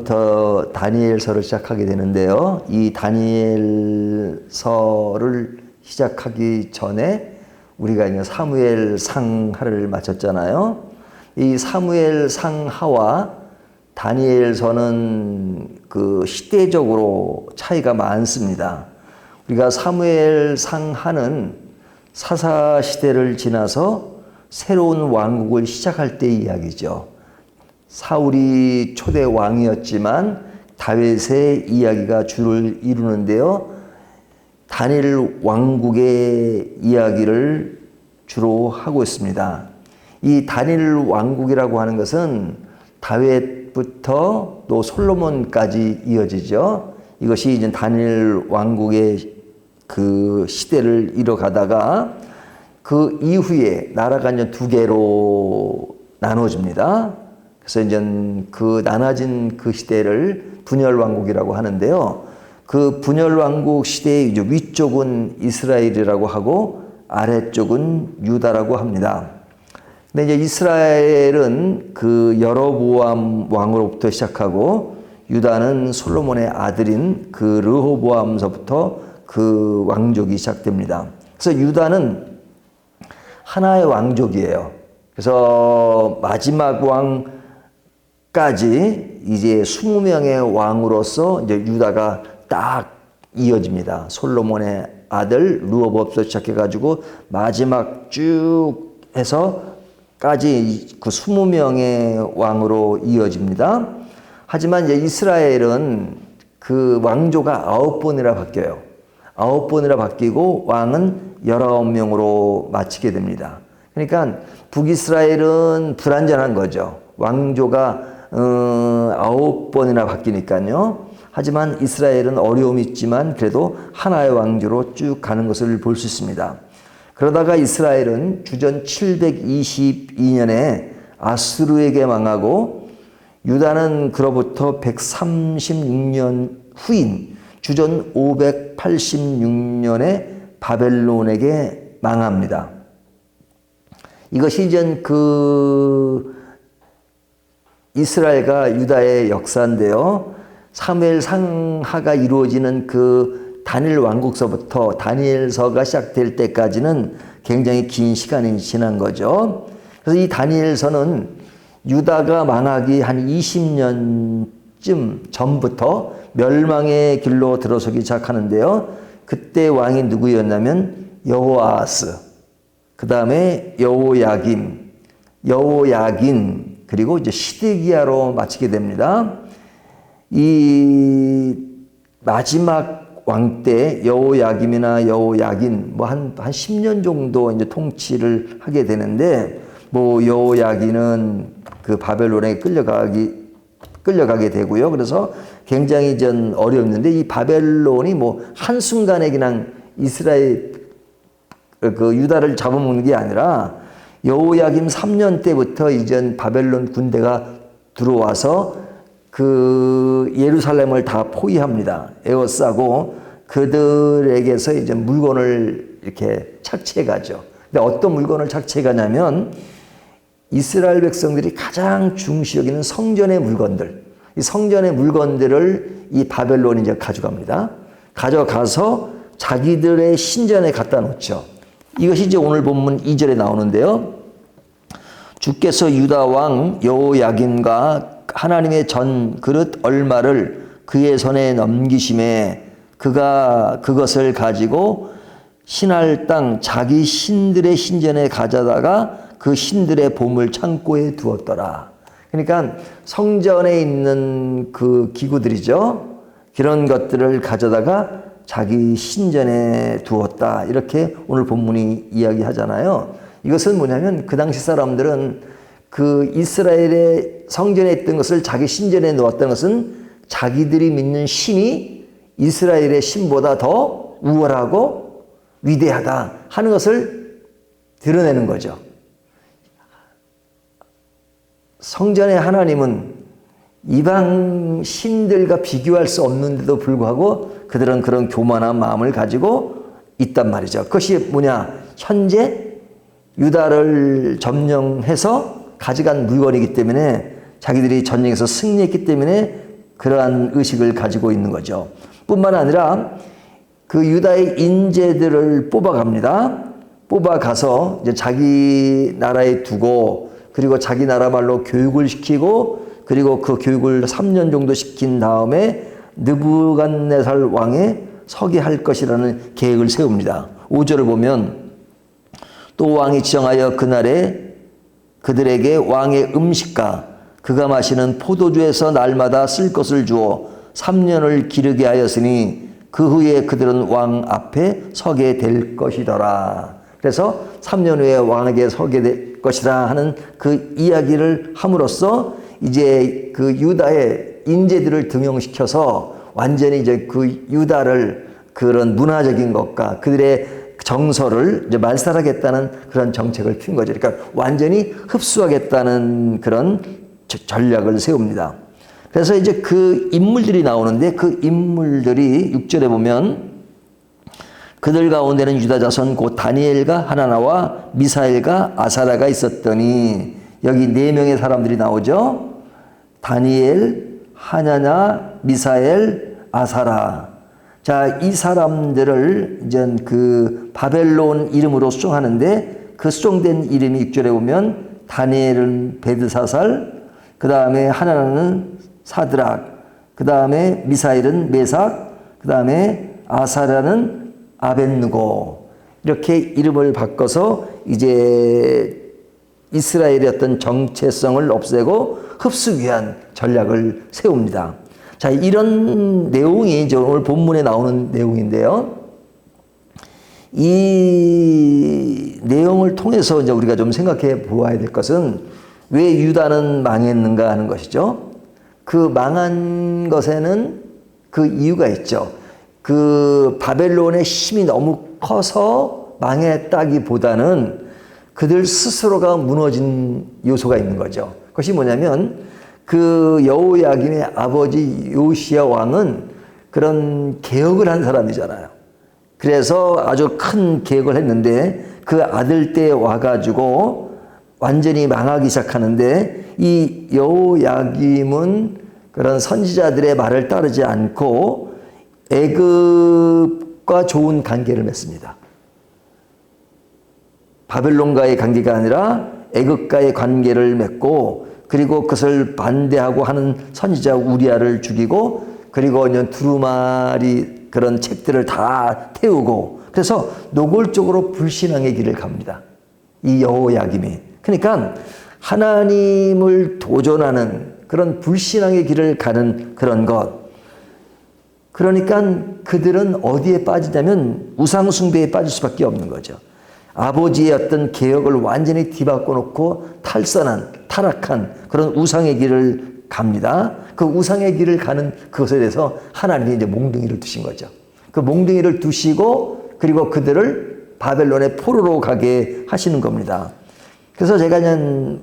오늘부터 다니엘서를 시작하게 되는데요. 이 다니엘서를 시작하기 전에 우리가 이제 사무엘 상하를 마쳤잖아요. 이 사무엘 상하와 다니엘서는 그 시대적으로 차이가 많습니다. 우리가 사무엘 상하는 사사 시대를 지나서 새로운 왕국을 시작할 때 이야기죠. 사울이 초대 왕이었지만 다윗의 이야기가 주를 이루는데요. 다니엘 왕국의 이야기를 주로 하고 있습니다. 이 다니엘 왕국이라고 하는 것은 다윗부터 또 솔로몬까지 이어지죠. 이것이 이제 다니엘 왕국의 그 시대를 이뤄가다가 그 이후에 나라가 이제 두 개로 나눠집니다. 그래서 이제 그 나눠진 그 시대를 분열 왕국이라고 하는데요. 그 분열 왕국 시대의 이제 위쪽은 이스라엘이라고 하고 아래쪽은 유다라고 합니다. 근데 이제 이스라엘은 그 여로보암 왕으로부터 시작하고 유다는 솔로몬의 아들인 그 르호보암서부터 그 왕족이 시작됩니다. 그래서 유다는 하나의 왕족이에요. 그래서 마지막 왕까지 이제 20명의 왕으로서 이제 유다가 딱 이어집니다. 솔로몬의 아들 르호보암부터 시작해가지고 마지막 쭉 해서까지 그 20명의 왕으로 이어집니다. 하지만 이제 이스라엘은 그 왕조가 9번이나 바뀌어요. 9번이나 바뀌고 왕은 19명으로 마치게 됩니다. 그러니까 북이스라엘은 불완전한 거죠. 왕조가 9번이나 바뀌니까요. 하지만 이스라엘은 어려움이 있지만 그래도 하나의 왕조로 쭉 가는 것을 볼 수 있습니다. 그러다가 이스라엘은 주전 722년에 아수르에게 망하고 유다는 그로부터 136년 후인 주전 586년에 바벨론에게 망합니다. 이것이 이제 그 이스라엘과 유다의 역사인데요. 사무엘 상하가 이루어지는 그 다니엘 왕국서부터 다니엘서가 시작될 때까지는 굉장히 긴 시간이 지난 거죠. 그래서 이 다니엘서는 유다가 망하기 한 20년쯤 전부터 멸망의 길로 들어서기 시작하는데요. 그때 왕이 누구였냐면 여호아스, 그 다음에 여호야김, 여호야긴, 그리고 이제 시드기야로 마치게 됩니다. 이 마지막 왕 때 여호야김이나 여호야긴 뭐 한 10년 정도 이제 통치를 하게 되는데, 뭐 여호야긴은 그 바벨론에 끌려가게 되고요. 그래서 굉장히 전 어려웠는데 이 바벨론이 뭐 한순간에 그냥 이스라엘 그 유다를 잡아먹는 게 아니라 여호야김 3년 때부터 이전 바벨론 군대가 들어와서 그 예루살렘을 다 포위합니다. 에워싸고 그들에게서 이제 물건을 이렇게 착취해 가죠. 근데 어떤 물건을 착취해 가냐면 이스라엘 백성들이 가장 중시 여기는 성전의 물건들, 이 성전의 물건들을 이 바벨론이 이제 가져갑니다. 가져가서 자기들의 신전에 갖다 놓죠. 이것이 이제 오늘 본문 2절에 나오는데요. 주께서 유다 왕 여호야김과 하나님의 전 그릇 얼마를 그의 손에 넘기심에 그가 그것을 가지고 신할 땅 자기 신들의 신전에 가져다가 그 신들의 보물 창고에 두었더라. 그러니까 성전에 있는 그 기구들이죠. 그런 것들을 가져다가 자기 신전에 두었다. 이렇게 오늘 본문이 이야기하잖아요. 이것은 뭐냐면 그 당시 사람들은 그 이스라엘의 성전에 있던 것을 자기 신전에 놓았던 것은 자기들이 믿는 신이 이스라엘의 신보다 더 우월하고 위대하다 하는 것을 드러내는 거죠. 성전의 하나님은 이방 신들과 비교할 수 없는데도 불구하고 그들은 그런 교만한 마음을 가지고 있단 말이죠. 그것이 뭐냐? 현재 유다를 점령해서 가져간 물건이기 때문에 자기들이 전쟁에서 승리했기 때문에 그러한 의식을 가지고 있는 거죠. 뿐만 아니라 그 유다의 인재들을 뽑아갑니다. 뽑아가서 이제 자기 나라에 두고 그리고 자기 나라 말로 교육을 시키고 그리고 그 교육을 3년 정도 시킨 다음에 느부갓네살 왕에 서게 할 것이라는 계획을 세웁니다. 5절을 보면 또 왕이 지정하여 그날에 그들에게 왕의 음식과 그가 마시는 포도주에서 날마다 쓸 것을 주어 3년을 기르게 하였으니 그 후에 그들은 왕 앞에 서게 될 것이더라. 그래서 3년 후에 왕에게 서게 될 것이라 하는 그 이야기를 함으로써 이제 그 유다의 인재들을 등용시켜서 완전히 이제 그 유다를 그런 문화적인 것과 그들의 정서를 이제 말살하겠다는 그런 정책을 핀 거죠. 그러니까 완전히 흡수하겠다는 그런 전략을 세웁니다. 그래서 이제 그 인물들이 나오는데 그 인물들이 6절에 보면 그들 가운데는 유다 자손 곧 다니엘과 하나나와 미사엘과 아사라가 있었더니 여기 4명의 사람들이 나오죠. 다니엘, 하나나, 미사엘, 아사라. 자, 이 사람들을 이제 그 바벨론 이름으로 수정하는데 그 수정된 이름이 6절에 보면 다니엘은 베드사살, 그 다음에 하나나는 사드락, 그 다음에 미사일은 메삭, 그 다음에 아사라는 아벳느고. 이렇게 이름을 바꿔서 이제 이스라엘의 어떤 정체성을 없애고 흡수하기 위한 전략을 세웁니다. 자, 이런 내용이 이제 오늘 본문에 나오는 내용인데요. 이 내용을 통해서 이제 우리가 좀 생각해 보아야 될 것은 왜 유다는 망했는가 하는 것이죠. 그 망한 것에는 그 이유가 있죠. 그 바벨론의 힘이 너무 커서 망했다기보다는 그들 스스로가 무너진 요소가 있는 거죠. 그것이 뭐냐면 그 여호야김의 아버지 요시야 왕은 그런 개혁을 한 사람이잖아요. 그래서 아주 큰 개혁을 했는데 그 아들 때 와가지고 완전히 망하기 시작하는데 이 여호야김은 그런 선지자들의 말을 따르지 않고 애굽과 좋은 관계를 맺습니다. 바벨론과의 관계가 아니라 애굽과의 관계를 맺고 그리고 그것을 반대하고 하는 선지자 우리아를 죽이고 그리고 두루마리 그런 책들을 다 태우고 그래서 노골적으로 불신앙의 길을 갑니다. 이 여호야김이. 그러니까 하나님을 도전하는 그런 불신앙의 길을 가는 그런 것. 그러니까 그들은 어디에 빠지냐면 우상숭배에 빠질 수밖에 없는 거죠. 아버지의 어떤 개혁을 완전히 뒤바꿔 놓고 타락한 그런 우상의 길을 갑니다. 그 우상의 길을 가는 그것에 대해서 하나님이 이제 몽둥이를 두신 거죠. 그 몽둥이를 두시고 그리고 그들을 바벨론의 포로로 가게 하시는 겁니다. 그래서 제가 그냥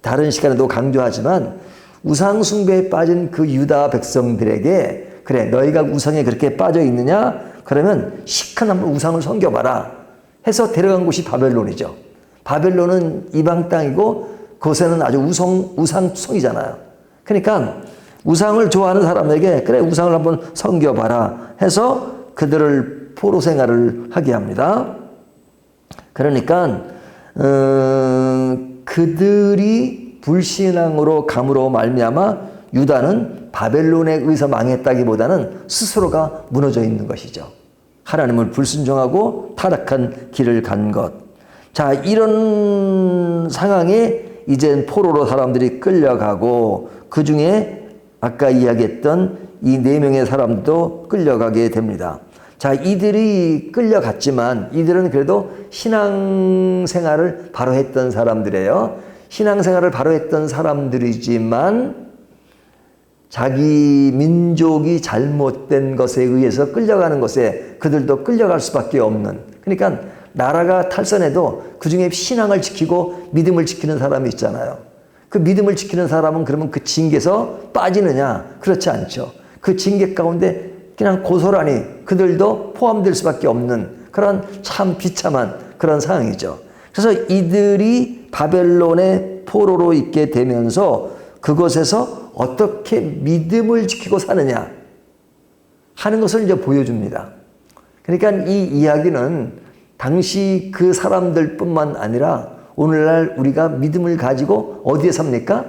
다른 시간에도 강조하지만 우상숭배에 빠진 그 유다 백성들에게 그래 너희가 우상에 그렇게 빠져 있느냐? 그러면 시큰 한번 우상을 섬겨봐라 해서 데려간 곳이 바벨론이죠. 바벨론은 이방 땅이고 그곳에는 아주 우상성이잖아요. 그러니까 우상을 좋아하는 사람에게 그래 우상을 한번 섬겨봐라 해서 그들을 포로 생활을 하게 합니다. 그러니까 그들이 불신앙으로 감으로 말미암아 유다는 바벨론에 의해서 망했다기보다는 스스로가 무너져 있는 것이죠. 하나님을 불순종하고 타락한 길을 간 것. 자, 이런 상황에 이제 포로로 사람들이 끌려가고 그 중에 아까 이야기했던 이 4명의 사람도 끌려가게 됩니다. 자, 이들이 끌려갔지만 이들은 그래도 신앙생활을 바로 했던 사람들이에요. 신앙생활을 바로 했던 사람들이지만 자기 민족이 잘못된 것에 의해서 끌려가는 것에 그들도 끌려갈 수밖에 없는. 그러니까 나라가 탈선해도 그중에 신앙을 지키고 믿음을 지키는 사람이 있잖아요. 그 믿음을 지키는 사람은 그러면 그 징계에서 빠지느냐? 그렇지 않죠. 그 징계 가운데 그냥 고스란히 그들도 포함될 수밖에 없는 그런 참 비참한 그런 상황이죠. 그래서 이들이 바벨론의 포로로 있게 되면서 그곳에서 어떻게 믿음을 지키고 사느냐 하는 것을 이제 보여줍니다. 그러니까 이 이야기는 당시 그 사람들뿐만 아니라 오늘날 우리가 믿음을 가지고 어디에 삽니까?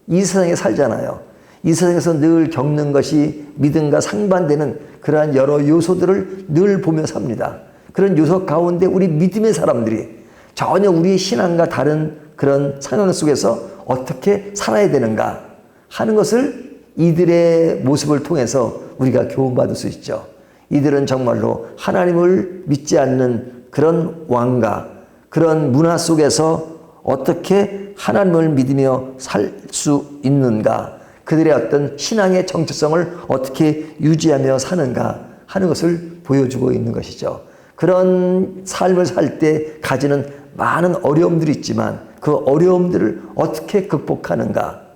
이 세상에 살잖아요. 이 세상에서 늘 겪는 것이 믿음과 상반되는 그러한 여러 요소들을 늘 보며 삽니다. 그런 요소 가운데 우리 믿음의 사람들이 전혀 우리의 신앙과 다른 그런 상황 속에서 어떻게 살아야 되는가 하는 것을 이들의 모습을 통해서 우리가 교훈받을 수 있죠. 이들은 정말로 하나님을 믿지 않는 그런 왕과 그런 문화 속에서 어떻게 하나님을 믿으며 살 수 있는가, 그들의 어떤 신앙의 정체성을 어떻게 유지하며 사는가 하는 것을 보여주고 있는 것이죠. 그런 삶을 살 때 가지는 많은 어려움들이 있지만 그 어려움들을 어떻게 극복하는가,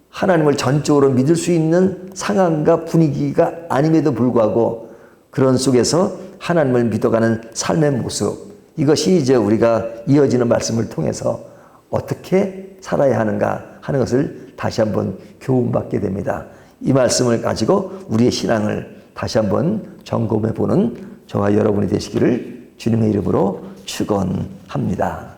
하나님을 전적으로 믿을 수 있는 상황과 분위기가 아님에도 불구하고 그런 속에서 하나님을 믿어가는 삶의 모습, 이것이 이제 우리가 이어지는 말씀을 통해서 어떻게 살아야 하는가 하는 것을 다시 한번 교훈받게 됩니다. 이 말씀을 가지고 우리의 신앙을 다시 한번 점검해 보는 저와 여러분이 되시기를 주님의 이름으로 축원합니다.